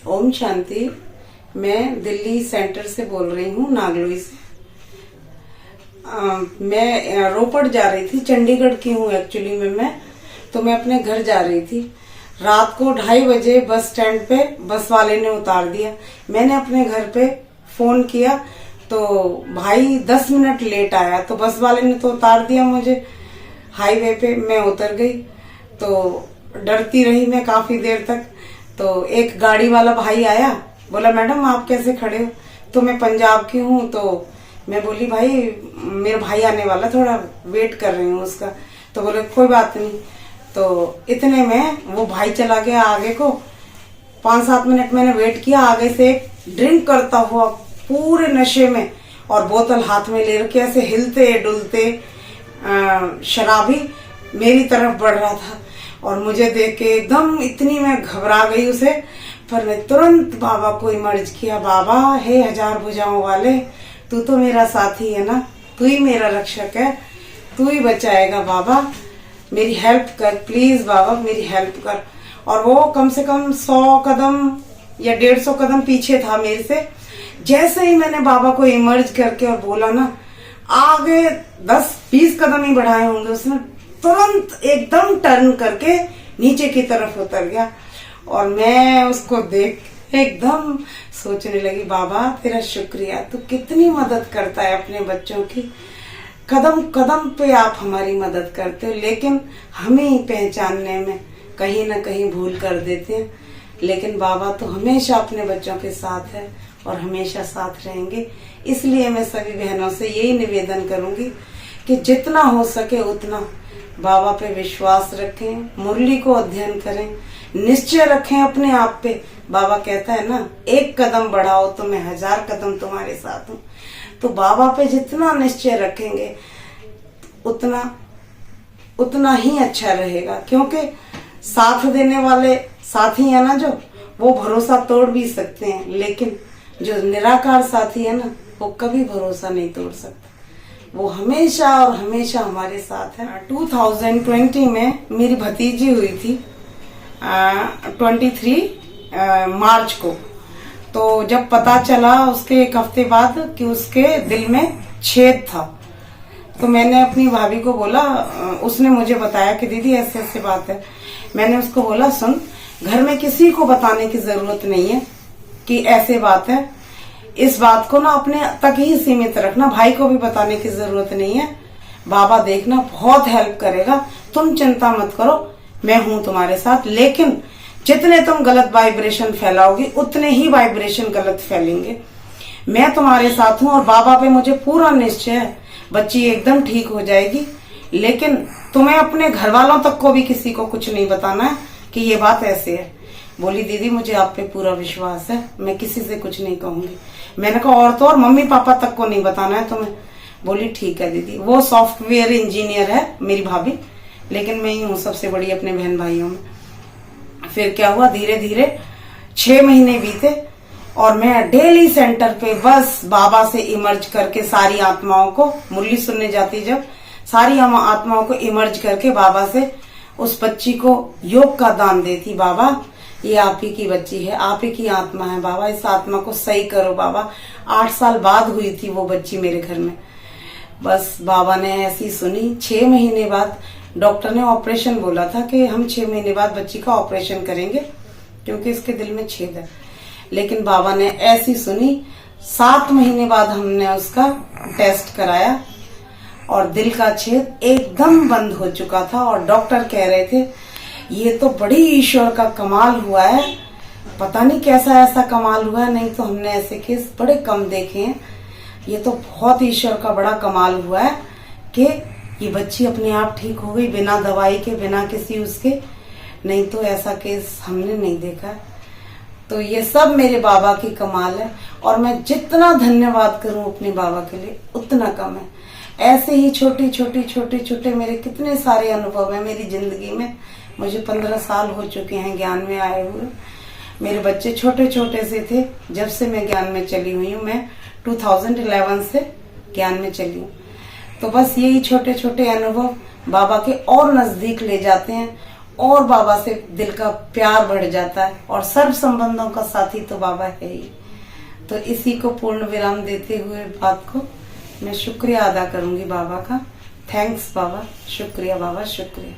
ओम शांति। मैं दिल्ली सेंटर से बोल रही हूँ, नागलोई से। मैं रोपड़ जा रही थी, चंडीगढ़ की हूँ एक्चुअली में मैं। तो मैं अपने घर जा रही थी। रात को 2:30 बजे बस स्टैंड पे बस वाले ने उतार दिया। मैंने अपने घर पे फोन किया तो भाई 10 मिनट लेट आया। तो बस वाले ने तो उतार दिया मुझे हाईवे पे। मैं उतर गई तो डरती रही मैं काफी देर तक। तो एक गाड़ी वाला भाई आया, बोला मैडम आप कैसे खड़े हो? तो मैं पंजाब की हूँ। तो मैं बोली भाई मेरा भाई आने वाला, थोड़ा वेट कर रही हूँ उसका। तो बोले कोई बात नहीं। तो इतने में वो भाई चला गया आगे को। 5-7 मिनट मैंने वेट किया। आगे से एक ड्रिंक करता हुआ पूरे नशे में और बोतल हाथ में ले रखे ऐसे हिलते डुलते शराबी मेरी तरफ बढ़ रहा था। और मुझे देख के एकदम इतनी मैं घबरा गई उसे। पर मैं तुरंत बाबा को इमर्ज किया। बाबा हे 1000 भुजाओं वाले, तू तो मेरा साथी है ना, तू ही मेरा रक्षक है, तू ही बचाएगा बाबा, मेरी हेल्प कर प्लीज बाबा, मेरी हेल्प कर। और वो कम से कम 100 कदम या 150 कदम पीछे था मेरे से। जैसे ही मैंने बाबा को इमर्ज करके और बोला ना, आगे 10-20 कदम ही बढ़ाए होंगे उसने, तुरंत एकदम टर्न करके नीचे की तरफ उतर गया। और मैं उसको देख एकदम सोचने लगी, बाबा तेरा शुक्रिया, तू कितनी मदद करता है अपने बच्चों की। कदम कदम पे आप हमारी मदद करते हो, लेकिन हमें ही पहचानने में कहीं ना कहीं भूल कर देते हैं। लेकिन बाबा तो हमेशा अपने बच्चों के साथ है और हमेशा साथ रहेंगे। इसलिए मैं सभी बहनों से यही निवेदन करूंगी कि जितना हो सके उतना बाबा पे विश्वास रखें, मुरली को अध्ययन करें, निश्चय रखें अपने आप पे। बाबा कहता है ना, 1 कदम बढ़ाओ तो मैं 1000 कदम तुम्हारे साथ हूँ। तो बाबा पे जितना निश्चय रखेंगे उतना ही अच्छा रहेगा। क्योंकि साथ देने वाले साथी है ना, जो वो भरोसा तोड़ भी सकते हैं, लेकिन जो निराकार साथी है ना, वो कभी भरोसा नहीं तोड़ सकता। वो हमेशा और हमेशा हमारे साथ है। 2020 में मेरी भतीजी हुई थी 23 मार्च को। तो जब पता चला उसके 1 हफ्ते बाद कि उसके दिल में छेद था, तो मैंने अपनी भाभी को बोला, उसने मुझे बताया कि दीदी ऐसे ऐसे बात है। मैंने उसको बोला सुन, घर में किसी को बताने की जरूरत नहीं है कि ऐसे बात है। इस बात को ना अपने तक ही सीमित रखना, भाई को भी बताने की जरूरत नहीं है। बाबा देखना बहुत हेल्प करेगा, तुम चिंता मत करो, मैं हूं तुम्हारे साथ। लेकिन जितने तुम गलत वाइब्रेशन फैलाओगे उतने ही वाइब्रेशन गलत फैलेंगे। मैं तुम्हारे साथ हूं और बाबा पे मुझे पूरा निश्चय है, बच्ची एकदम ठीक हो जाएगी। लेकिन तुम्हें अपने घर वालों तक को भी किसी को कुछ नहीं बताना है कि ये बात ऐसे है। बोली दीदी मुझे आप पे पूरा विश्वास है, मैं किसी से कुछ नहीं कहूंगी। मैंने कहा और तो और मम्मी पापा तक को नहीं बताना है तुम्हें। बोली ठीक है दीदी। वो सॉफ्टवेयर इंजीनियर है मेरी भाभी, लेकिन मैं ही हूँ सबसे बड़ी अपने बहन भाइयों में। फिर क्या हुआ, धीरे धीरे 6 महीने बीते और मैं डेली सेंटर पे बस बाबा से इमर्ज करके सारी आत्माओं को, मुरली सुनने जाती जब, सारी आत्माओं को इमर्ज करके बाबा से उस बच्ची को योग का दान देती। बाबा ये आप ही की बच्ची है, आप ही की आत्मा है बाबा, इस आत्मा को सही करो बाबा। 8 साल बाद हुई थी वो बच्ची मेरे घर में। बस बाबा ने ऐसी सुनी। 6 महीने बाद डॉक्टर ने ऑपरेशन बोला था कि हम 6 महीने बाद बच्ची का ऑपरेशन करेंगे क्योंकि इसके दिल में छेद है। लेकिन बाबा ने ऐसी सुनी। 7 महीने बाद हमने उसका टेस्ट कराया और दिल का छेद एकदम बंद हो चुका था। और डॉक्टर कह रहे थे ये तो बड़ी ईश्वर का कमाल हुआ है, पता नहीं कैसा ऐसा कमाल हुआ है, नहीं तो हमने ऐसे केस बड़े कम देखे हैं। ये तो बहुत ईश्वर का बड़ा कमाल हुआ है कि ये बच्ची अपने आप ठीक हो गई बिना दवाई के, बिना किसी उसके, नहीं तो ऐसा केस हमने नहीं देखा। तो ये सब मेरे बाबा की कमाल है और मैं जितना धन्यवाद करूं अपने बाबा के लिए उतना कम है। ऐसे ही छोटे मेरे कितने सारे अनुभव है मेरी जिंदगी में। मुझे 15 साल हो चुके हैं ज्ञान में आए हुए। मेरे बच्चे छोटे से थे जब से मैं ज्ञान में चली हुई हूँ। मैं 2011 से ज्ञान में चली हूँ। तो बस यही छोटे अनुभव बाबा के और नजदीक ले जाते हैं और बाबा से दिल का प्यार बढ़ जाता है, और सर्व संबंधों का साथी तो बाबा है ही। तो इसी को पूर्ण विराम देते हुए बात को मैं शुक्रिया अदा करूंगी बाबा का। थैंक्स बाबा, शुक्रिया बाबा, शुक्रिया।